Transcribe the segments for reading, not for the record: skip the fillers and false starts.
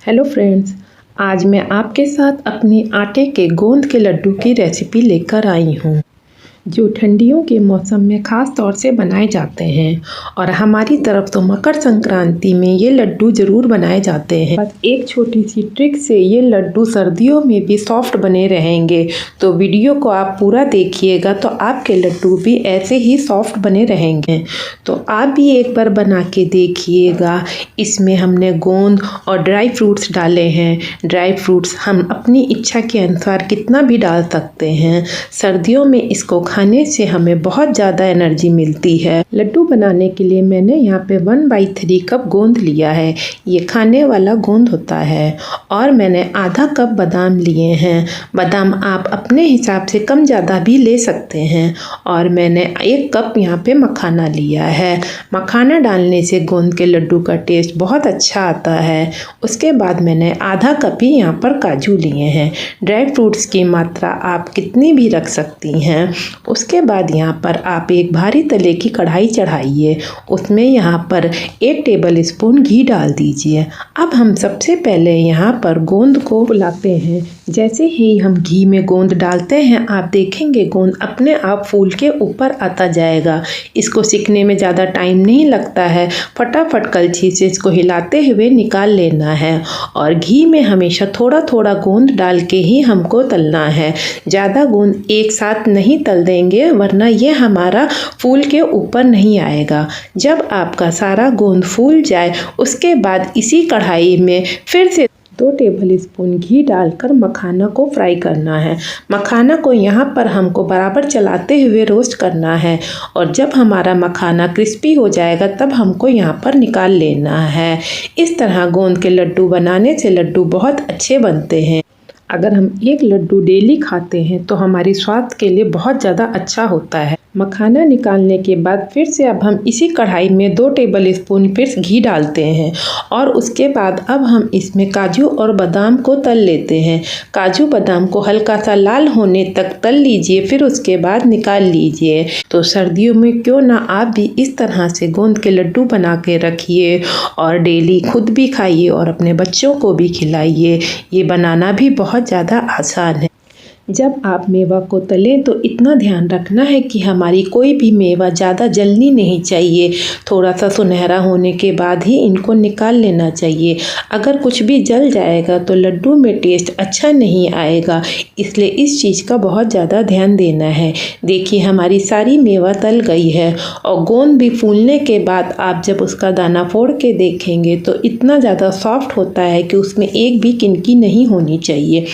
Hello friends, आज मैं आपके साथ अपनी आटे के गोंद के लड्डू की रेसिपी लेकर आई हूँ जो ठंडियों के मौसम में ख़ास तौर से बनाए जाते हैं। और हमारी तरफ तो मकर संक्रांति में ये लड्डू ज़रूर बनाए जाते हैं। बस एक छोटी सी ट्रिक से ये लड्डू सर्दियों में भी सॉफ्ट बने रहेंगे। तो वीडियो को आप पूरा देखिएगा तो आपके लड्डू भी ऐसे ही सॉफ्ट बने रहेंगे। तो आप भी एक बार बना के देखिएगा। इसमें हमने गोंद और ड्राई फ्रूट्स डाले हैं। ड्राई फ्रूट्स हम अपनी इच्छा के अनुसार कितना भी डाल सकते हैं। सर्दियों में इसको खाने से हमें बहुत ज़्यादा एनर्जी मिलती है। लड्डू बनाने के लिए मैंने यहाँ पे 1/3 कप गोंद लिया है। ये खाने वाला गोंद होता है। और मैंने आधा कप बादाम लिए हैं। बादाम आप अपने हिसाब से कम ज़्यादा भी ले सकते हैं। और मैंने 1 कप यहाँ पे मखाना लिया है। मखाना डालने से गोंद के लड्डू का टेस्ट बहुत अच्छा आता है। उसके बाद मैंने आधा कप ही यहाँ पर काजू लिए हैं। ड्राई फ्रूट्स की मात्रा आप कितनी भी रख सकती हैं। उसके बाद यहाँ पर आप एक भारी तले की कढ़ाई चढ़ाइए। उसमें यहाँ पर 1 टेबल स्पून घी डाल दीजिए। अब हम सबसे पहले यहाँ पर गोंद को फुलाते हैं। जैसे ही हम घी में गोंद डालते हैं आप देखेंगे गोंद अपने आप फूल के ऊपर आता जाएगा। इसको सीखने में ज़्यादा टाइम नहीं लगता है। फटाफट कलछी से इसको हिलाते हुए निकाल लेना है। और घी में हमेशा थोड़ा थोड़ा गोंद डाल के ही हमको तलना है। ज़्यादा गोंद एक साथ नहीं तल देंगे वरना ये हमारा फूल के ऊपर नहीं आएगा। जब आपका सारा गोंद फूल जाए उसके बाद इसी कढ़ाई में फिर से 2 टेबल स्पून घी डालकर मखाना को फ्राई करना है। मखाना को यहाँ पर हमको बराबर चलाते हुए रोस्ट करना है। और जब हमारा मखाना क्रिस्पी हो जाएगा तब हमको यहाँ पर निकाल लेना है। इस तरह गोंद के लड्डू बनाने से लड्डू बहुत अच्छे बनते हैं। अगर हम एक लड्डू डेली खाते हैं तो हमारी स्वास्थ्य के लिए बहुत ज़्यादा अच्छा होता है। मखाना निकालने के बाद फिर से अब हम इसी कढ़ाई में 2 टेबल स्पून फिर घी डालते हैं। और उसके बाद अब हम इसमें काजू और बादाम को तल लेते हैं। काजू बादाम को हल्का सा लाल होने तक तल लीजिए, फिर उसके बाद निकाल लीजिए। तो सर्दियों में क्यों ना आप भी इस तरह से गोंद के लड्डू बना के रखिए और डेली खुद भी खाइए और अपने बच्चों को भी खिलाइए। ये बनाना भी बहुत ज़्यादा आसान है। जब आप मेवा को तलें तो इतना ध्यान रखना है कि हमारी कोई भी मेवा ज़्यादा जलनी नहीं चाहिए। थोड़ा सा सुनहरा होने के बाद ही इनको निकाल लेना चाहिए। अगर कुछ भी जल जाएगा तो लड्डू में टेस्ट अच्छा नहीं आएगा। इसलिए इस चीज़ का बहुत ज़्यादा ध्यान देना है। देखिए हमारी सारी मेवा तल गई है। और गोंद भी फूलने के बाद आप जब उसका दाना फोड़ के देखेंगे तो इतना ज़्यादा सॉफ्ट होता है कि उसमें एक भी किनकी नहीं होनी चाहिए।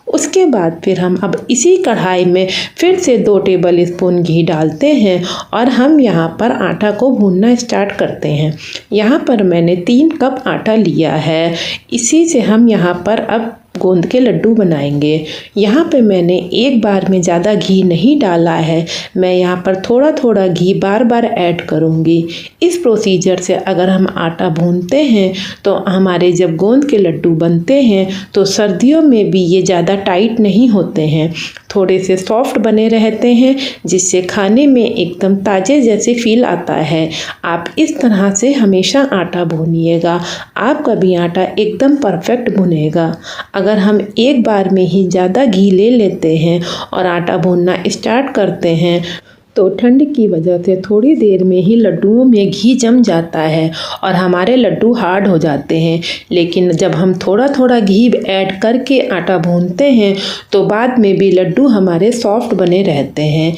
उसके बाद फिर हम अब इसी कढ़ाई में फिर से 2 टेबल स्पून घी डालते हैं और हम यहाँ पर आटा को भूनना स्टार्ट करते हैं। यहाँ पर मैंने 3 कप आटा लिया है। इसी से हम यहाँ पर अब गोंद के लड्डू बनाएंगे। यहाँ पे मैंने एक बार में ज़्यादा घी नहीं डाला है। मैं यहाँ पर थोड़ा थोड़ा घी बार बार ऐड करूँगी। इस प्रोसीजर से अगर हम आटा भूनते हैं तो हमारे जब गोंद के लड्डू बनते हैं तो सर्दियों में भी ये ज़्यादा टाइट नहीं होते हैं, थोड़े से सॉफ्ट बने रहते हैं जिससे खाने में एकदम ताज़े जैसे फील आता है। आप इस तरह से हमेशा आटा भूनिएगा, आपका भी आटा एकदम परफेक्ट भुनेगा। अगर हम एक बार में ही ज़्यादा घी ले लेते हैं और आटा भूनना स्टार्ट करते हैं तो ठंड की वजह से थोड़ी देर में ही लड्डुओं में घी जम जाता है और हमारे लड्डू हार्ड हो जाते हैं। लेकिन जब हम थोड़ा थोड़ा घी ऐड करके आटा भूनते हैं तो बाद में भी लड्डू हमारे सॉफ्ट बने रहते हैं।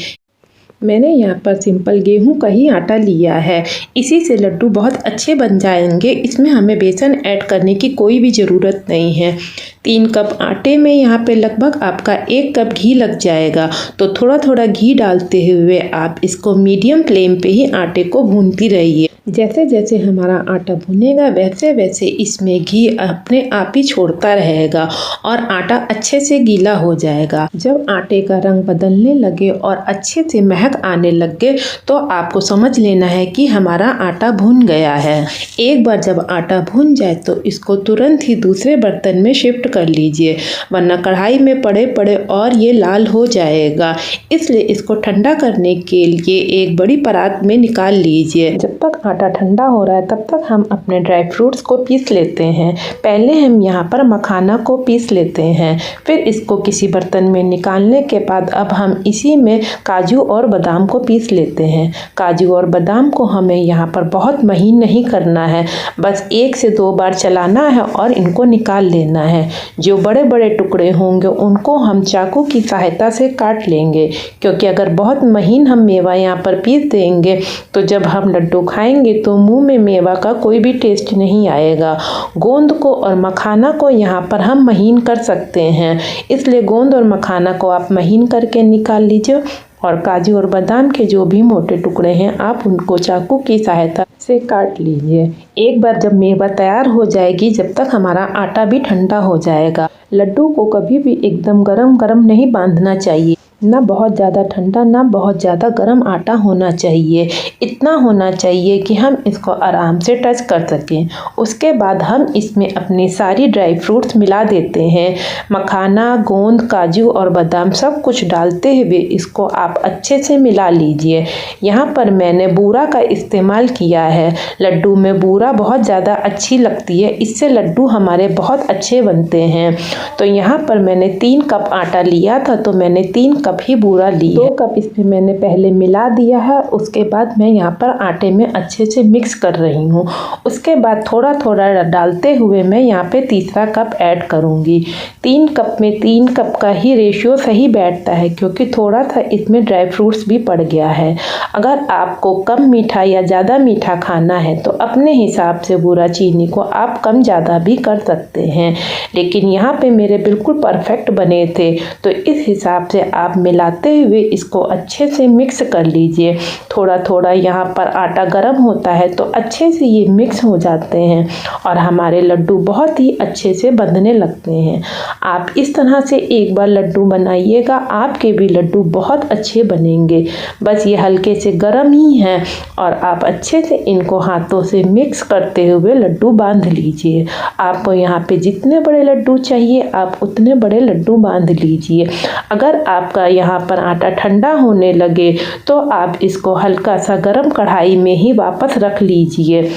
मैंने यहाँ पर सिंपल गेहूं का ही आटा लिया है। इसी से लड्डू बहुत अच्छे बन जाएंगे। इसमें हमें बेसन ऐड करने की कोई भी ज़रूरत नहीं है। 3 कप आटे में यहाँ पे लगभग आपका 1 कप घी लग जाएगा। तो थोड़ा थोड़ा घी डालते हुए आप इसको मीडियम फ्लेम पे ही आटे को भूनती रहिए। जैसे जैसे हमारा आटा भुनेगा वैसे वैसे इसमें घी अपने आप ही छोड़ता रहेगा और आटा अच्छे से गीला हो जाएगा। जब आटे का रंग बदलने लगे और अच्छे से महक महक आने लग गए तो आपको समझ लेना है कि हमारा आटा भुन गया है। एक बार जब आटा भुन जाए तो इसको तुरंत ही दूसरे बर्तन में शिफ्ट कर लीजिए, वरना कढ़ाई में पड़े पड़े और ये लाल हो जाएगा। इसलिए इसको ठंडा करने के लिए एक बड़ी परात में निकाल लीजिए। जब तक आटा ठंडा हो रहा है तब तक हम अपने ड्राई फ्रूट्स को पीस लेते हैं। पहले हम यहाँ पर मखाना को पीस लेते हैं, फिर इसको किसी बर्तन में निकालने के बाद अब हम इसी में काजू और बादाम को पीस लेते हैं। काजू और बादाम को हमें यहाँ पर बहुत महीन नहीं करना है, बस 1 से 2 बार चलाना है और इनको निकाल लेना है। जो बड़े बड़े टुकड़े होंगे उनको हम चाकू की सहायता से काट लेंगे, क्योंकि अगर बहुत महीन हम मेवा यहाँ पर पीस देंगे तो जब हम लड्डू खाएंगे तो मुंह में मेवा का कोई भी टेस्ट नहीं आएगा। गोंद को और मखाना को यहाँ पर हम महीन कर सकते हैं, इसलिए गोंद और मखाना को आप महीन करके निकाल लीजिए और काजू और बादाम के जो भी मोटे टुकड़े हैं आप उनको चाकू की सहायता से काट लीजिए। एक बार जब मेवा तैयार हो जाएगी, जब तक हमारा आटा भी ठंडा हो जाएगा। लड्डू को कभी भी एकदम गरम गरम नहीं बांधना चाहिए, ना बहुत ज़्यादा ठंडा ना बहुत ज़्यादा गर्म आटा होना चाहिए। इतना होना चाहिए कि हम इसको आराम से टच कर सकें। उसके बाद हम इसमें अपनी सारी ड्राई फ्रूट्स मिला देते हैं। मखाना, गोंद, काजू और बादाम सब कुछ डालते हुए इसको आप अच्छे से मिला लीजिए। यहाँ पर मैंने बूरा का इस्तेमाल किया है। लड्डू में बूरा बहुत ज़्यादा अच्छी लगती है, इससे लड्डू हमारे बहुत अच्छे बनते हैं। तो यहाँ पर मैंने 3 कप आटा लिया था, तो मैंने 3 कप ही बूरा ली है। 2 कप इसमें मैंने पहले मिला दिया है। उसके बाद मैं यहाँ पर आटे में अच्छे से मिक्स कर रही हूँ। उसके बाद थोड़ा थोड़ा डालते हुए मैं यहाँ पे तीसरा कप ऐड करूँगी। 3 कप में 3 कप का ही रेशियो सही बैठता है, क्योंकि थोड़ा सा इसमें ड्राई फ्रूट्स भी पड़ गया है। अगर आपको कम मीठा या ज़्यादा मीठा खाना है तो अपने हिसाब से बूरा चीनी को आप कम ज़्यादा भी कर सकते हैं, लेकिन यहाँ पे मेरे बिल्कुल परफेक्ट बने थे, तो इस हिसाब से आप मिलाते हुए इसको अच्छे से मिक्स कर लीजिए। थोड़ा थोड़ा यहाँ पर आटा गर्म होता है तो अच्छे से ये मिक्स हो जाते हैं और हमारे लड्डू बहुत ही अच्छे से बंधने लगते हैं। आप इस तरह से एक बार लड्डू बनाइएगा, आपके भी लड्डू बहुत अच्छे बनेंगे। बस ये हल्के से गर्म ही हैं और आप अच्छे से इनको हाथों से मिक्स करते हुए लड्डू बांध लीजिए। आपको यहाँ पे जितने बड़े लड्डू चाहिए आप उतने बड़े लड्डू बांध लीजिए। अगर आपका यहाँ पर आटा ठंडा होने लगे तो आप इसको हल्का सा गरम कढ़ाई में ही वापस रख लीजिए।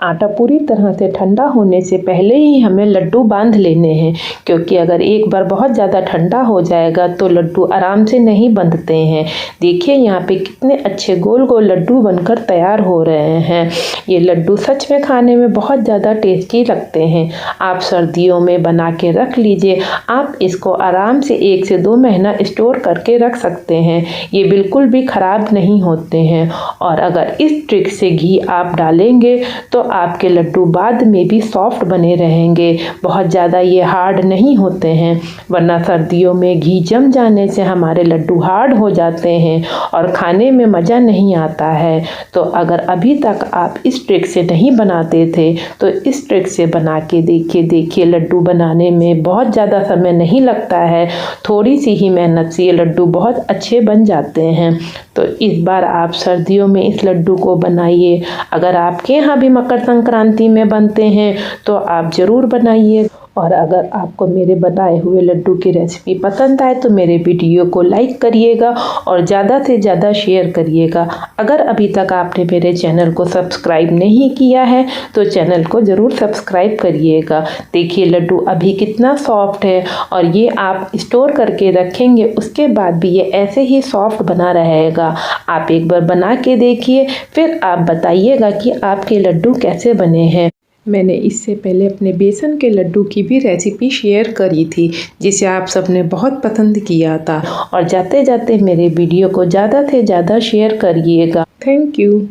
आटा पूरी तरह से ठंडा होने से पहले ही हमें लड्डू बांध लेने हैं, क्योंकि अगर एक बार बहुत ज़्यादा ठंडा हो जाएगा तो लड्डू आराम से नहीं बंधते हैं। देखिए यहाँ पे कितने अच्छे गोल गोल लड्डू बनकर तैयार हो रहे हैं। ये लड्डू सच में खाने में बहुत ज़्यादा टेस्टी लगते हैं। आप सर्दियों में बना के रख लीजिए। आप इसको आराम से 1 से 2 महीना स्टोर करके रख सकते हैं। ये बिल्कुल भी ख़राब नहीं होते हैं। और अगर इस ट्रिक से घी आप डालेंगे तो आपके लड्डू बाद में भी सॉफ्ट बने रहेंगे, बहुत ज़्यादा ये हार्ड नहीं होते हैं, वरना सर्दियों में घी जम जाने से हमारे लड्डू हार्ड हो जाते हैं और खाने में मज़ा नहीं आता है। तो अगर अभी तक आप इस ट्रिक से नहीं बनाते थे तो इस ट्रिक से बना के देखिए लड्डू बनाने में बहुत ज़्यादा समय नहीं लगता है। थोड़ी सी ही मेहनत से ये लड्डू बहुत अच्छे बन जाते हैं। तो इस बार आप सर्दियों में इस लड्डू को बनाइए। अगर आपके यहाँ भी मकर संक्रांति में बनते हैं तो आप ज़रूर बनाइए। और अगर आपको मेरे बताए हुए लड्डू की रेसिपी पसंद आए तो मेरे वीडियो को लाइक करिएगा और ज़्यादा से ज़्यादा शेयर करिएगा। अगर अभी तक आपने मेरे चैनल को सब्सक्राइब नहीं किया है तो चैनल को ज़रूर सब्सक्राइब करिएगा। देखिए लड्डू अभी कितना सॉफ्ट है और ये आप स्टोर करके रखेंगे उसके बाद भी ये ऐसे ही सॉफ्ट बना रहेगा। आप एक बार बना के देखिए, फिर आप बताइएगा कि आपके लड्डू कैसे बने हैं। मैंने इससे पहले अपने बेसन के लड्डू की भी रेसिपी शेयर करी थी, जिसे आप सबने बहुत पसंद किया था। और जाते जाते मेरे वीडियो को ज़्यादा से ज़्यादा शेयर करिएगा। Thank you.